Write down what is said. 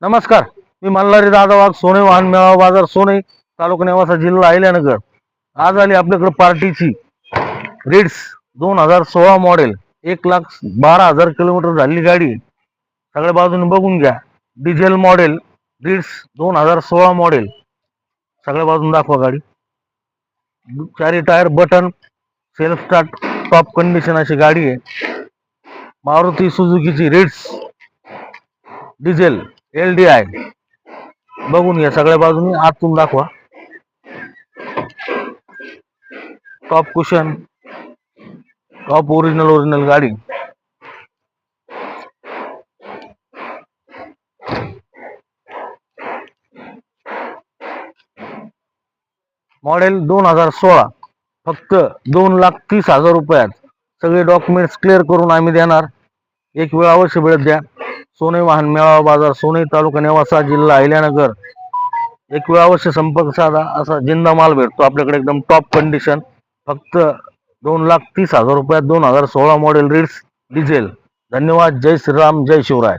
नमस्कार, मी मल्हारी दादा वाघ, सोने वाहन मेळावा बाजार, सोने, तालुका नेवासा, जिल्हा अहिल्यानगर. आज आली आपल्याकडे पार्टीची रिट्स 2016 मॉडेल, 1,12,000 किलोमीटर झालेली गाडी. सगळ्या बाजूने बघून घ्या. Diesel model Ritz 2016 model. सगळ्या बाजून दाखवा गाडी. चारी tyre button, self start, top condition अशी गाडी आहे. मारुती सुझुकीची रिट्स डिझेल LDI. बघून घ्या सगळ्या बाजूनी, आतून दाखवा. टॉप कुशन, टॉप ओरिजिनल गाडी. मॉडेल 2016, फक्त 2,30,000 रुपयात सगळे डॉक्युमेंट्स क्लिअर करून आम्ही देणार. एक वेळ अवश्य भेट द्या. सोने वाहन मेळावा बाजार, सोने, तालुका नेवासा, जिल्हा अहिल्यानगर. एक वेळ अवश्य संपर्क साधा. असा जिंदा माल भेटतो आपल्याकडे, एकदम टॉप कंडिशन. फक्त 2,30,000 रुपयात 2016 मॉडेल रिट्स डिझेल. धन्यवाद. जय श्रीराम, जय शिवराय.